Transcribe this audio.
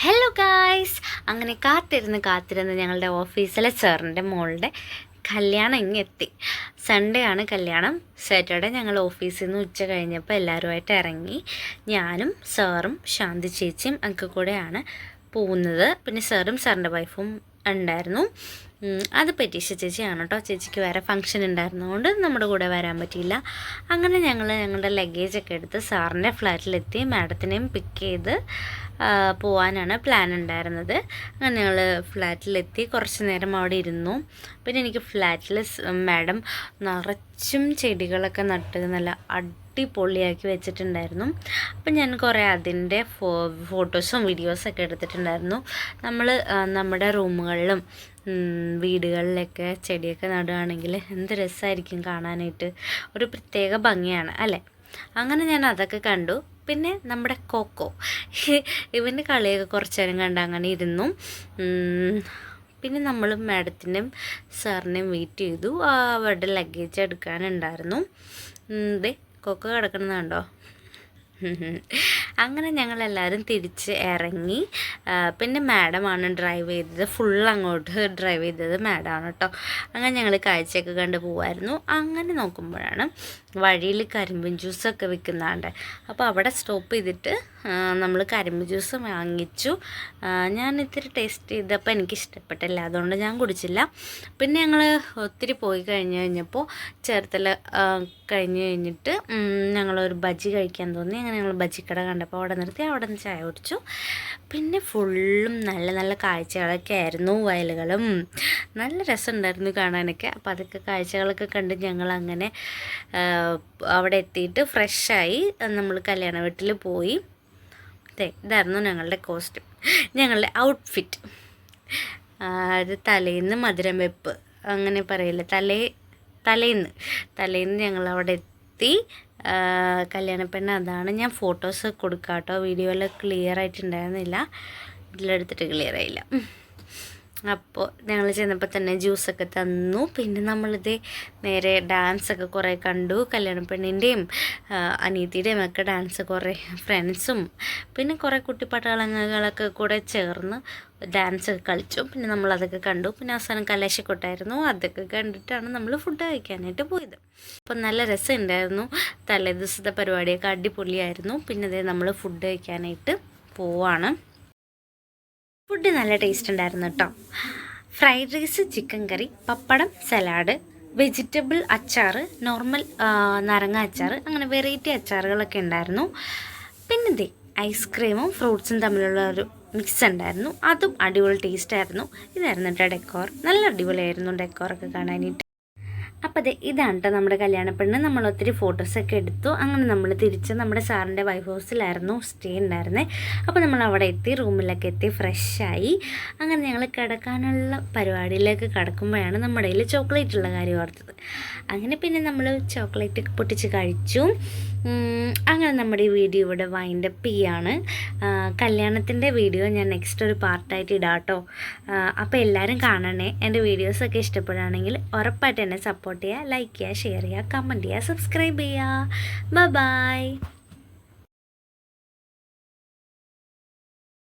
Hello guys, അങ്ങനെ കാത്തിരുന്ന് ഞങ്ങളുടെ ഓഫീസിലെ സാറിൻ്റെ മോളുടെ കല്യാണം ഇങ്ങെത്തി. സൺഡേ ആണ് കല്യാണം. സാറ്റർഡേ ഞങ്ങൾ ഓഫീസിൽ നിന്ന് ഉച്ച കഴിഞ്ഞപ്പോൾ എല്ലാവരുമായിട്ട് ഇറങ്ങി. ഞാനും സാറും ശാന്തി ചേച്ചിയും ഒക്കെ കൂടെയാണ് പോകുന്നത്. പിന്നെ സാറും സാറിൻ്റെ വൈഫും ഉണ്ടായിരുന്നു. അത് പെറ്റീഷ ചേച്ചിയാണ് കേട്ടോ. ചേച്ചിക്ക് വേറെ ഫംഗ്ഷൻ ഉണ്ടായിരുന്നതുകൊണ്ട് നമ്മുടെ കൂടെ വരാൻ പറ്റിയില്ല. അങ്ങനെ ഞങ്ങൾ ഞങ്ങളുടെ ലഗേജൊക്കെ എടുത്ത് സാറിൻ്റെ ഫ്ലാറ്റിലെത്തി. മാഡത്തിനെയും പിക്ക് ചെയ്ത് പോകാനാണ് പ്ലാൻ ഉണ്ടായിരുന്നത്. അങ്ങനെ ഞങ്ങൾ ഫ്ലാറ്റിലെത്തി കുറച്ച് നേരം അവിടെ ഇരുന്നു. പിന്നെ എനിക്ക് ഫ്ലാറ്റിൽ മാഡം നിറച്ചും ചെടികളൊക്കെ നട്ട് നല്ല അടിപൊളിയാക്കി വെച്ചിട്ടുണ്ടായിരുന്നു. അപ്പം ഞാൻ കുറേ അതിൻ്റെ ഫോട്ടോസും വീഡിയോസൊക്കെ എടുത്തിട്ടുണ്ടായിരുന്നു. നമ്മൾ നമ്മുടെ റൂമുകളിലും വീടുകളിലൊക്കെ ചെടിയൊക്കെ നടുകയാണെങ്കിൽ എന്ത് രസമായിരിക്കും കാണാനായിട്ട്. ഒരു പ്രത്യേക ഭംഗിയാണ് അല്ലേ. അങ്ങനെ ഞാൻ അതൊക്കെ കണ്ടു. പിന്നെ നമ്മുടെ കൊക്കോ ഇവൻ്റെ കളിയൊക്കെ കുറച്ച് നേരം കണ്ട് അങ്ങനെ ഇരുന്നു. പിന്നെ നമ്മൾ മാഡത്തിൻ്റെയും സാറിനെയും വെയിറ്റ് ചെയ്തു. അവരുടെ ലഗേജ് എടുക്കാനുണ്ടായിരുന്നു. കൊക്കോ കിടക്കണമെന്നുണ്ടോ. അങ്ങനെ ഞങ്ങളെല്ലാവരും തിരിച്ച് ഇറങ്ങി. പിന്നെ മാഡമാണ് ഡ്രൈവ് ചെയ്തത്. അങ്ങോട്ട് ഡ്രൈവ് ചെയ്തത് മാഡമാണ് കേട്ടോ. അങ്ങനെ ഞങ്ങൾ കാഴ്ചയൊക്കെ കണ്ട് പോവായിരുന്നു. അങ്ങനെ നോക്കുമ്പോഴാണ് വഴിയിൽ കരിമ്പിൻ ജ്യൂസൊക്കെ വിൽക്കുന്നുണ്ട്. അപ്പോൾ അവിടെ സ്റ്റോപ്പ് ചെയ്തിട്ട് നമ്മൾ കരിമ്പ് ജ്യൂസ് വാങ്ങിച്ചു. ഞാൻ ഇത്തിരി ടേസ്റ്റ് ചെയ്തപ്പോൾ എനിക്ക് ഇഷ്ടപ്പെട്ടില്ല, അതുകൊണ്ട് ഞാൻ കുടിച്ചില്ല. പിന്നെ ഞങ്ങൾ ഒത്തിരി പോയി കഴിഞ്ഞപ്പോൾ ചേർത്തല കഴിഞ്ഞിട്ട് ഞങ്ങളൊരു ബജി കഴിക്കാൻ തോന്നി. അങ്ങനെ ഞങ്ങൾ ബജിക്കട കണ്ടപ്പോൾ അവിടെ നിർത്തി. അവിടെ നിന്ന് ചായ കുടിച്ചു. പിന്നെ ഫുള്ളും നല്ല നല്ല കാഴ്ചകളൊക്കെ ആയിരുന്നു. വയലുകളും നല്ല രസമുണ്ടായിരുന്നു കാണാനൊക്കെ. അപ്പോൾ അതൊക്കെ കാഴ്ചകളൊക്കെ കണ്ട് ഞങ്ങളങ്ങനെ അവിടെ എത്തിയിട്ട് ഫ്രഷായി നമ്മൾ കല്യാണ വീട്ടിൽ പോയി. ഇതായിരുന്നു ഞങ്ങളുടെ കോസ്റ്റ്യൂം, ഞങ്ങളുടെ ഔട്ട്ഫിറ്റ്. അത് തലേന്ന് മധുരം വെപ്പ് അങ്ങനെ പറയില്ല, തലേന്ന് ഞങ്ങളവിടെ എത്തി. കല്യാണപ്പെണ്ണ് അതാണ്. ഞാൻ ഫോട്ടോസ് കൊടുക്കാം കേട്ടോ. വീഡിയോയിൽ ക്ലിയർ ആയിട്ടുണ്ടായിരുന്നില്ല, ഇതിലെടുത്തിട്ട് ക്ലിയർ ആയില്ല. അപ്പോൾ ഞങ്ങൾ ചെന്നപ്പോൾ തന്നെ ജ്യൂസൊക്കെ തന്നു. പിന്നെ നമ്മളിത് നേരെ ഡാൻസൊക്കെ കുറേ കണ്ടു. കല്യാണപ്പെണ്ണിൻ്റെയും അനിയത്തിയുടെയും ഒക്കെ ഡാൻസ്, കുറേ ഫ്രണ്ട്സും പിന്നെ കുറേ കുട്ടിപ്പട്ടാളങ്ങളൊക്കെ കൂടെ ചേർന്ന് ഡാൻസൊക്കെ കളിച്ചു. പിന്നെ നമ്മളതൊക്കെ കണ്ടു. പിന്നെ അവസാനം കലാശക്കൊട്ടായിരുന്നു. അതൊക്കെ കണ്ടിട്ടാണ് നമ്മൾ ഫുഡ് കഴിക്കാനായിട്ട് പോയത്. അപ്പോൾ നല്ല രസമുണ്ടായിരുന്നു. തലേ ദിവസത്തെ പരിപാടിയൊക്കെ അടിപൊളിയായിരുന്നു. പിന്നെ അതേ നമ്മൾ ഫുഡ് കഴിക്കാനായിട്ട് പോവാണ്. ഫുഡ് നല്ല ടേസ്റ്റ് ഉണ്ടായിരുന്നു കേട്ടോ. ഫ്രൈഡ് റൈസ്, ചിക്കൻ കറി, പപ്പടം, സലാഡ്, വെജിറ്റബിൾ അച്ചാർ, നോർമൽ നാരങ്ങ അച്ചാർ, അങ്ങനെ വെറൈറ്റി അച്ചാറുകളൊക്കെ ഉണ്ടായിരുന്നു. പിന്നെ ഐസ്ക്രീമും ഫ്രൂട്ട്സും തമ്മിലുള്ള ഒരു മിക്സ് ഉണ്ടായിരുന്നു. അതും അടിപൊളി ടേസ്റ്റ് ആയിരുന്നു. ഇതായിരുന്നു കേട്ടോ ഡെക്കോർ. നല്ല അടിപൊളിയായിരുന്നു ഡെക്കോറൊക്കെ കാണാനായിട്ട്. അപ്പോൾ ഇതാണ് കേട്ടോ നമ്മുടെ കല്യാണപ്പെണ്ണ്. നമ്മൾ ഒത്തിരി ഫോട്ടോസൊക്കെ എടുത്തു. അങ്ങനെ നമ്മൾ തിരിച്ച് നമ്മുടെ സാറിൻ്റെ വൈഫ് ഹൗസിലായിരുന്നു സ്റ്റേ ഉണ്ടായിരുന്നത്. അപ്പോൾ നമ്മൾ അവിടെ എത്തി, റൂമിലൊക്കെ എത്തി, ഫ്രഷായി. അങ്ങനെ ഞങ്ങൾ കിടക്കാനുള്ള പരിപാടിയിലേക്ക് കിടക്കുമ്പോഴാണ് നമ്മുടെ കയ്യിൽ ചോക്ലേറ്റ് ഉള്ള കാര്യം ഓർത്തത്. അങ്ങനെ പിന്നെ നമ്മൾ ചോക്ലേറ്റ് പൊട്ടിച്ച് കഴിച്ചു. അങ്ങനെ നമ്മുടെ ഈ വീഡിയോ ഇവിടെ വൈൻഡപ്പ് ചെയ്യാണ്. കല്യാണത്തിൻ്റെ വീഡിയോ ഞാൻ നെക്സ്റ്റ് ഒരു പാർട്ടായിട്ട് ഇടാം കേട്ടോ. അപ്പോൾ എല്ലാവരും കാണണേ. എൻ്റെ വീഡിയോസൊക്കെ ഇഷ്ടപ്പെടുകയാണെങ്കിൽ ഉറപ്പായിട്ട് എന്നെ സപ്പോർട്ട് ചെയ്യുക, ലൈക്ക് ചെയ്യുക, ഷെയർ ചെയ്യുക, കമൻറ്റ് ചെയ്യുക, സബ്സ്ക്രൈബ് ചെയ്യുക. ബൈ.